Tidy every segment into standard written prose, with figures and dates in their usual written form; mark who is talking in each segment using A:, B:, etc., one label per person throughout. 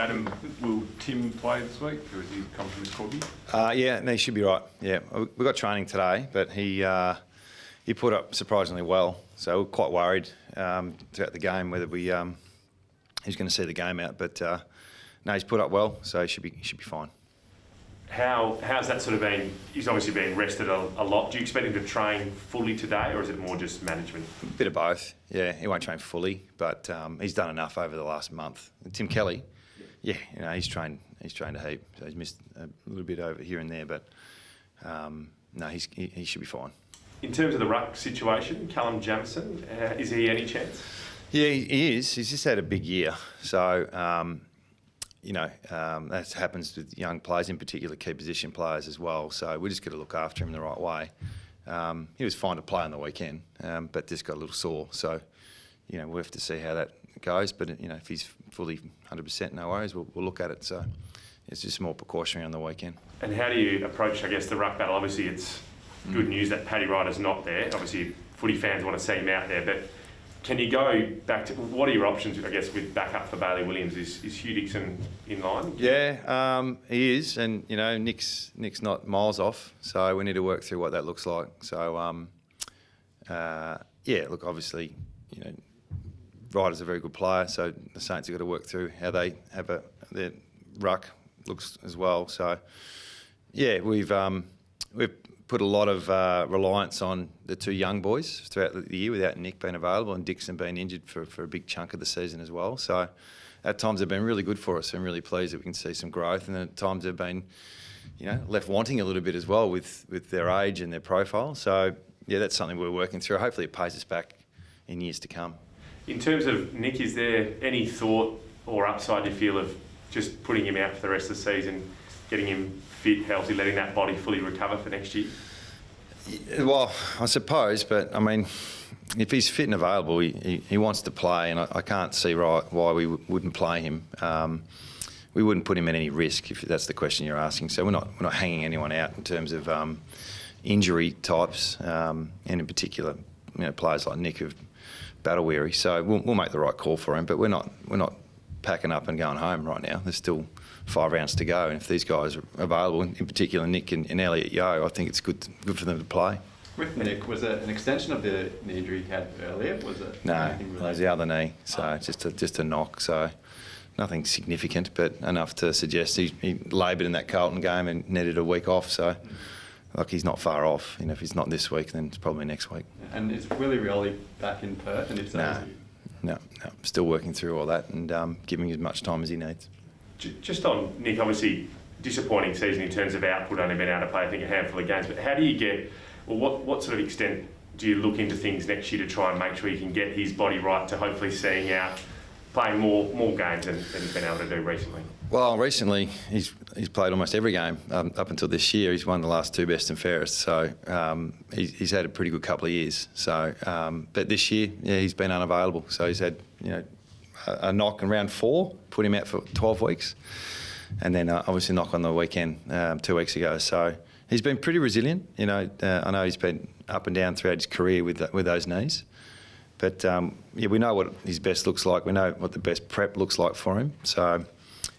A: Adam, will Tim play this week, or has he come from his corgi?
B: No, he should be right. Yeah, we got training today, but he put up surprisingly well. So we're quite worried throughout the game whether he's going to see the game out. But no, he's put up well, so he should be fine.
A: How's that sort of been? He's obviously been rested a lot. Do you expect him to train fully today, or is it more just management?
B: A bit of both. Yeah, he won't train fully, but he's done enough over the last month. And Tim Kelly, he's trained a heap. So he's missed a little bit over here and there, but no, he should be fine.
A: In terms of the ruck situation, Callum Jamieson, is he any chance?
B: Yeah, he is. He's just had a big year, so. That happens with young players, in particular key position players as well. So we just got to look after him the right way. He was fine to play on the weekend, but just got a little sore. So, we'll have to see how that goes. But, if he's fully 100%, no worries, we'll look at it. So it's just more precautionary on the weekend.
A: And how do you approach, I guess, the ruck battle? Obviously, it's good news that Paddy Ryder's not there. Obviously, footy fans want to see him out there, but can you go back to, what are your options, I guess, with backup for Bailey Williams? Is Hugh Dixon in line?
B: Yeah, he is, and Nick's not miles off, so we need to work through what that looks like. So, look, obviously, Ryder's a very good player, so the Saints have got to work through how they have their ruck looks as well. So, yeah, we've put a lot of reliance on the two young boys throughout the year without Nick being available and Dixon being injured for a big chunk of the season as well. So at times they've been really good for us. I'm really pleased that we can see some growth, and at times they've been, left wanting a little bit as well with their age and their profile. So yeah, that's something we're working through. Hopefully it pays us back in years to come.
A: In terms of Nick, is there any thought or upside you feel of just putting him out for the rest of the season, getting him fit, healthy, letting that body fully recover for next year?
B: Well, I suppose, but I mean, if he's fit and available, he wants to play, and I can't see why we wouldn't play him. We wouldn't put him at any risk if that's the question you're asking. So we're not hanging anyone out in terms of injury types, and in particular, players like Nick who've battle weary. So we'll make the right call for him, but we're not packing up and going home right now. There's still 5 rounds to go, and if these guys are available, in particular Nick and Elliot Yeo, I think it's good for them to play.
C: With Nick, was it an extension of the knee injury he had earlier? Was it?
B: No, it was the other knee, so just a knock. So nothing significant, but enough to suggest he laboured in that Carlton game and needed a week off. So he's not far off. If he's not this week, then it's probably next week.
C: And is Willie Rioli back in Perth? And if so,
B: no, still working through all that and giving him as much time as he needs.
A: Just on Nick, obviously disappointing season in terms of output, only been able to play I think a handful of games, but how do you get, what sort of extent do you look into things next year to try and make sure you can get his body right to hopefully seeing out playing more games than he's been able to do recently?
B: Well, recently he's played almost every game up until this year. He's won the last 2 best and fairest, so he's had a pretty good couple of years. So, but this year, he's been unavailable. So he's had a knock in round 4, put him out for 12 weeks, and then obviously knock on the weekend 2 weeks ago. So he's been pretty resilient. I know he's been up and down throughout his career with those knees. But, we know what his best looks like. We know what the best prep looks like for him. So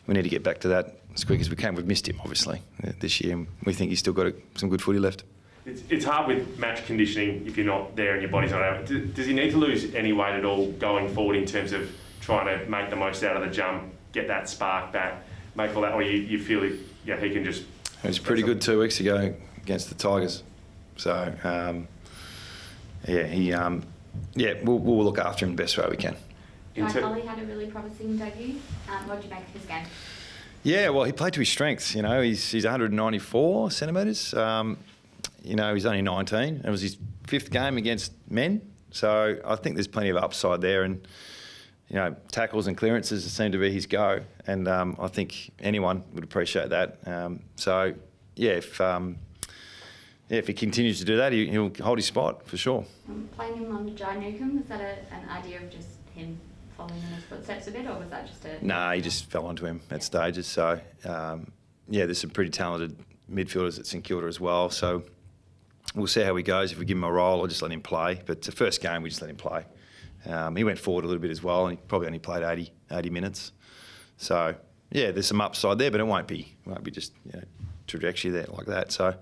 B: we need to get back to that as quick as we can. We've missed him, obviously, this year. And we think he's still got some good footy left.
A: It's hard with match conditioning if you're not there and your body's not able. Does he need to lose any weight at all going forward in terms of trying to make the most out of the jump, get that spark back, make all that, or you feel he can just...
B: It was pretty good 2 weeks ago against the Tigers. So, we'll look after him the best way we can.
D: Ollie had a really promising debut. What did you make of his game?
B: Yeah, well, he played to his strengths. He's 194 centimetres. He's only 19. It was his 5th game against men. So I think there's plenty of upside there. And, tackles and clearances seem to be his go. And I think anyone would appreciate that. If he continues to do that, he'll hold his spot for sure.
D: Playing him on Jai Newcombe, was that an idea of just him following in his footsteps a bit, or was that just a...
B: No, he just fell onto him at stages. So, there's some pretty talented midfielders at St Kilda as well. So we'll see how he goes. If we give him a role, or just let him play. But the first game, we just let him play. He went forward a little bit as well, and he probably only played 80 minutes. So, there's some upside there, but it won't be just trajectory there like that. So,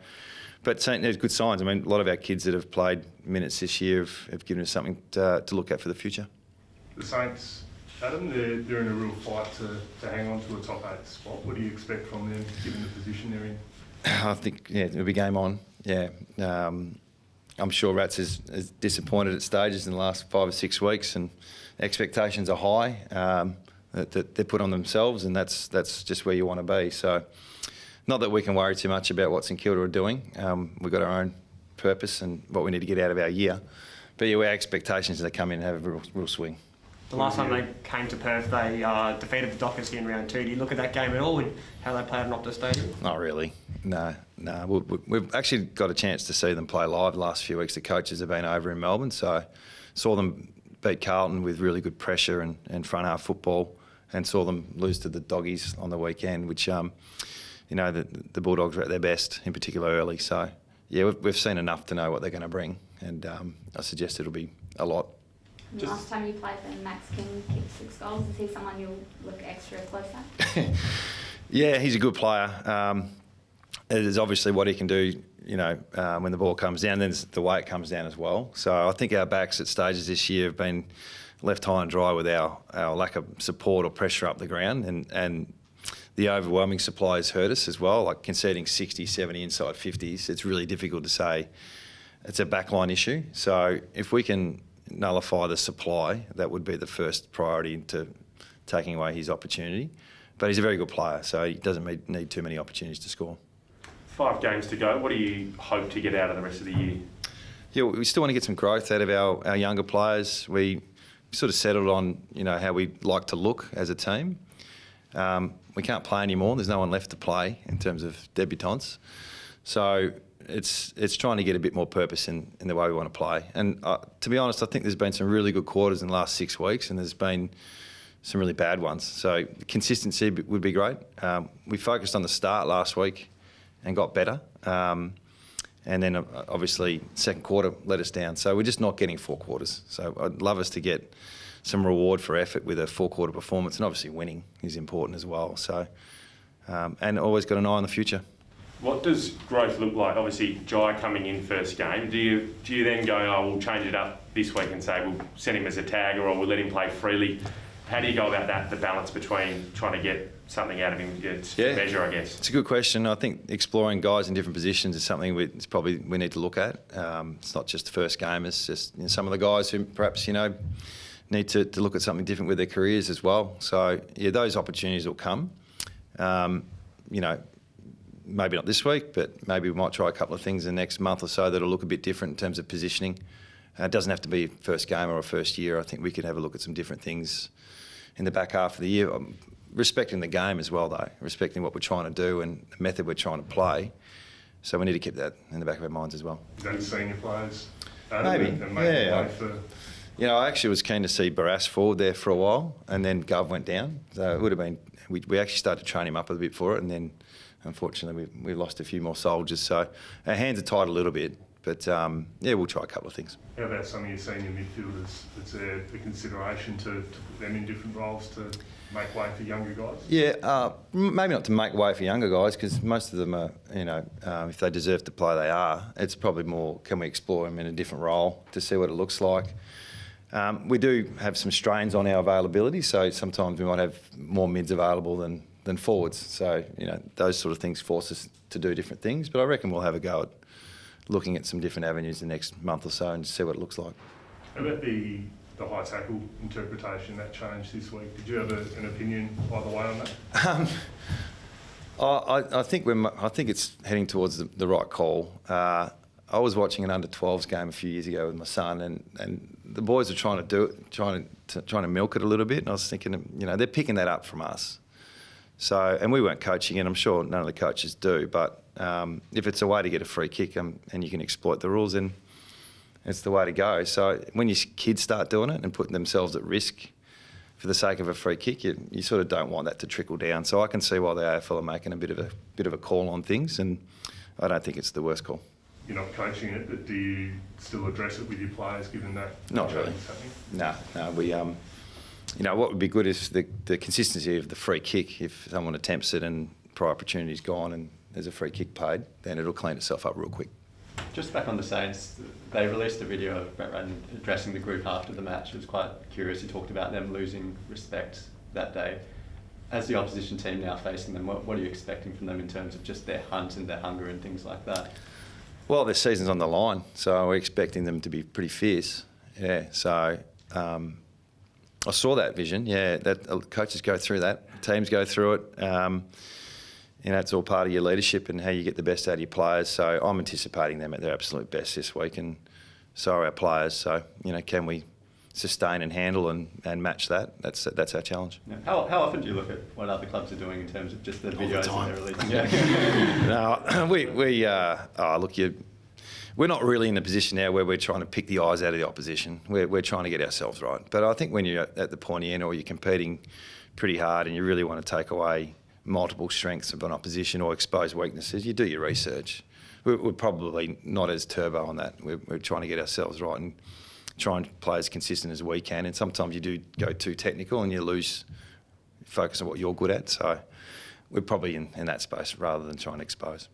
B: but there's good signs. I mean, a lot of our kids that have played minutes this year have given us something to look at for the future.
E: The Saints, Adam, they're in a real fight to hang on to a top 8 spot. What do you expect from them, given the position they're in?
B: I think, it'll be game on. Yeah. I'm sure Rats is disappointed at stages in the last 5 or 6 weeks, and expectations are high that they put on themselves, and that's just where you want to be. So, not that we can worry too much about what St Kilda are doing. We've got our own purpose and what we need to get out of our year. But yeah, our expectations are to come in and have a real swing.
F: The last time they came to Perth, they defeated the Dockers in round 2. Do you look at that game at all and how they played at Optus Stadium?
B: Not really. No. We've actually got a chance to see them play live the last few weeks. The coaches have been over in Melbourne, so saw them beat Carlton with really good pressure and front half football, and saw them lose to the Doggies on the weekend, which the Bulldogs were at their best, in particular early. So yeah, we've seen enough to know what they're going to bring, and I suggest it'll be a lot.
D: And last time you played them, Max King kicked 6 goals. Is he someone you'll look extra close at?
B: Yeah, he's a good player. It is obviously what he can do, when the ball comes down, then it's the way it comes down as well. So I think our backs at stages this year have been left high and dry with our lack of support or pressure up the ground, and the overwhelming supply has hurt us as well, like conceding 60, 70 inside 50s. It's really difficult to say it's a backline issue. So if we can nullify the supply, that would be the first priority to taking away his opportunity. But he's a very good player, so he doesn't need too many opportunities to score.
A: 5 games to go. What do you hope to get out of the rest of the year?
B: Yeah, we still want to get some growth out of our younger players. We sort of settled on how we like to look as a team. We can't play anymore. There's no one left to play in terms of debutants. So it's trying to get a bit more purpose in the way we want to play. And to be honest, I think there's been some really good quarters in the last 6 weeks, and there's been some really bad ones. So consistency would be great. We focused on the start last week and got better. And then obviously second quarter let us down. So we're just not getting 4 quarters. So I'd love us to get some reward for effort with a 4-quarter performance, and obviously winning is important as well. So and always got an eye on the future.
A: What does growth look like? Obviously, Jai coming in first game. Do you then go, we'll change it up this week and say we'll send him as a tagger, or we'll let him play freely? How do you go about that, the balance between trying to get something out of him to measure, I guess?
B: It's a good question. I think exploring guys in different positions is something we need to look at. It's not just the first game. It's just some of the guys who perhaps, need to look at something different with their careers as well. So, yeah, those opportunities will come. Maybe not this week, but maybe we might try a couple of things in the next month or so that'll look a bit different in terms of positioning. It doesn't have to be first game or a first year. I think we could have a look at some different things in the back half of the year, respecting the game as well, though, respecting what we're trying to do and the method we're trying to play. So we need to keep that in the back of our minds as well.
E: Is that senior players?
B: Maybe,
E: way for...
B: I actually was keen to see Barras forward there for a while, and then Gov went down. So it would have been... We actually started to train him up a bit for it, and then unfortunately we lost a few more soldiers. So our hands are tied a little bit, but we'll try a couple of things.
E: How about some of your senior midfielders? It's a consideration to put them in different roles to make way for younger guys?
B: Yeah, maybe not to make way for younger guys, because most of them are, if they deserve to play, they are. It's probably more, can we explore them in a different role to see what it looks like? We do have some strains on our availability, so sometimes we might have more mids available than forwards. So, those sort of things force us to do different things. But I reckon we'll have a go at looking at some different avenues the next month or so and see what it looks like.
E: How about the high tackle interpretation that changed this week? Did you have an opinion either way on that?
B: I think it's heading towards the right call. I was watching an under-12s game a few years ago with my son, and the boys are trying to do it, trying to milk it a little bit. And I was thinking, they're picking that up from us. So, and we weren't coaching it. I'm sure none of the coaches do. But if it's a way to get a free kick and you can exploit the rules, then it's the way to go. So when your kids start doing it and putting themselves at risk for the sake of a free kick, you sort of don't want that to trickle down. So I can see why the AFL are making a bit of a call on things, and I don't think it's the worst call.
E: You're not coaching it, but do you still address it with your players, given that?
B: Not really. No. what would be good is the consistency of the free kick. If someone attempts it and prior opportunity's gone and there's a free kick paid, then it'll clean itself up real quick.
C: Just back on the Saints, they released a video of Brett Ratten addressing the group after the match. It was quite curious. He talked about them losing respect that day. As the opposition team now facing them, what are you expecting from them in terms of just their hunt and their hunger and things like that?
B: Well, their season's on the line, so we're expecting them to be pretty fierce. Yeah, so I saw that vision. Yeah, that coaches go through that, teams go through it. It's all part of your leadership and how you get the best out of your players. So I'm anticipating them at their absolute best this week, and so are our players. So can we sustain and handle and match that? That's our challenge.
C: Yeah. How often do you look at what other clubs are doing in terms of just the videos that they're releasing?
B: No, we're not really in the position now where we're trying to pick the eyes out of the opposition. We're trying to get ourselves right. But I think when you're at the pointy end or you're competing pretty hard and you really want to take away multiple strengths of an opposition or expose weaknesses, you do your research. We're probably not as turbo on that. We're trying to get ourselves right and try and play as consistent as we can. And sometimes you do go too technical and you lose focus on what you're good at. So we're probably in that space rather than trying to expose.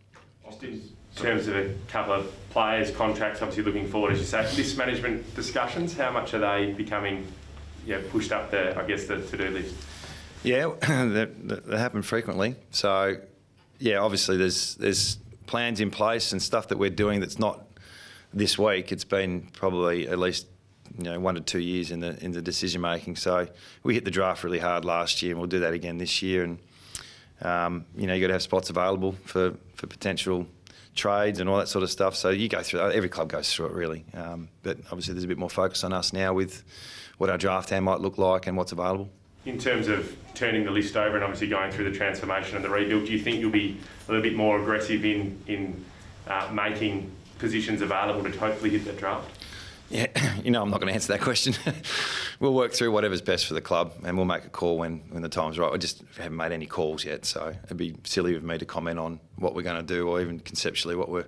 A: Just in terms of a couple of players' contracts, obviously looking forward, as you say, list management discussions, how much are they becoming pushed up the to-do list?
B: Yeah, that happen frequently. So, obviously there's plans in place and stuff that we're doing that's not this week. It's been probably at least 1 to 2 years in the decision making. So we hit the draft really hard last year, and we'll do that again this year. And you got to have spots available for potential trades and all that sort of stuff. So you go through that. Every club goes through it really. But obviously there's a bit more focus on us now with what our draft hand might look like and what's available.
A: In terms of turning the list over and obviously going through the transformation and the rebuild, do you think you'll be a little bit more aggressive in making positions available to hopefully hit that draft?
B: Yeah, I'm not going to answer that question. We'll work through whatever's best for the club and we'll make a call when the time's right. We just haven't made any calls yet, so it'd be silly of me to comment on what we're going to do or even conceptually what we're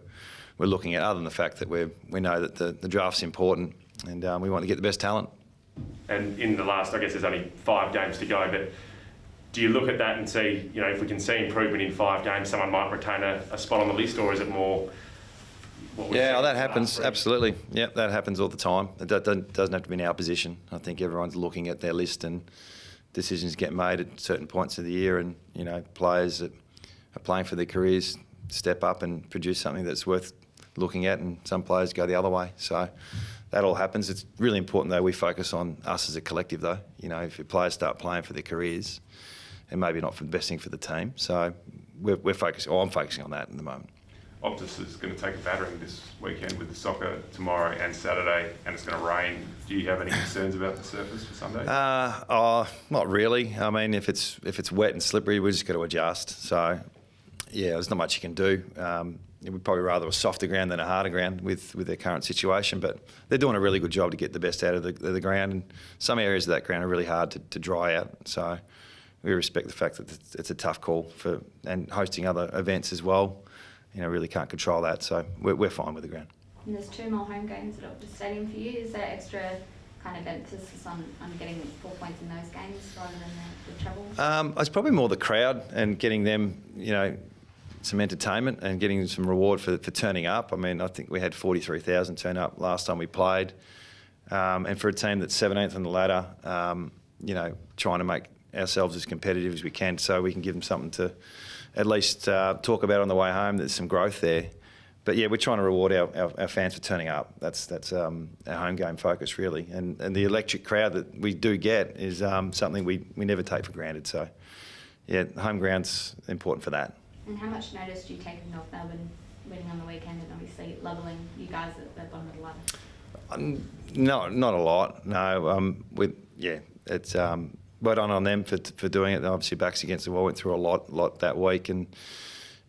B: looking at, other than the fact that we know that the draft's important and we want to get the best talent.
A: And in the last, I guess there's only 5 games to go, but do you look at that and see, if we can see improvement in 5 games, someone might retain a spot on the list, or is it more...
B: that happens, absolutely. Yeah, that happens all the time. That doesn't have to be in our position. I think everyone's looking at their list and decisions get made at certain points of the year, and, players that are playing for their careers step up and produce something that's worth looking at, and some players go the other way. So that all happens. It's really important, though, we focus on us as a collective, though. If your players start playing for their careers, and maybe not for the best thing for the team. So I'm focusing on that at the moment.
G: Optus is going to take a battering this weekend with the soccer tomorrow and Saturday, and it's going to rain. Do you have any concerns about the surface for Sunday?
B: Not really. I mean, if it's wet and slippery, we're just got to adjust. So, there's not much you can do. We'd probably rather a softer ground than a harder ground with their current situation, but they're doing a really good job to get the best out of the ground, and some areas of that ground are really hard to dry out. So we respect the fact that it's a tough call and hosting other events as well. Really can't control that, so we're fine with the ground.
D: And there's 2 more home games at Optus Stadium for you. Is there extra kind of emphasis on getting 4 points in those games rather than the treble?
B: It's probably more the crowd and getting them, some entertainment and getting some reward for turning up. I mean, I think we had 43,000 turn up last time we played. And for a team that's 17th on the ladder, trying to make ourselves as competitive as we can so we can give them something to at least talk about on the way home. There's some growth there. But we're trying to reward our fans for turning up. That's our home game focus, really. And the electric crowd that we do get is something we never take for granted. So, home ground's important for that.
D: And how much notice do you take of North Melbourne winning on the weekend and obviously levelling you guys at the bottom of the ladder?
B: No, not a lot. No, it's well done on them for doing it. Obviously, backs against the wall, went through a lot that week, and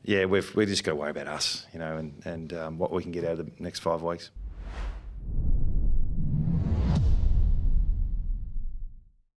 B: we've just got to worry about us, and what we can get out of the next 5 weeks.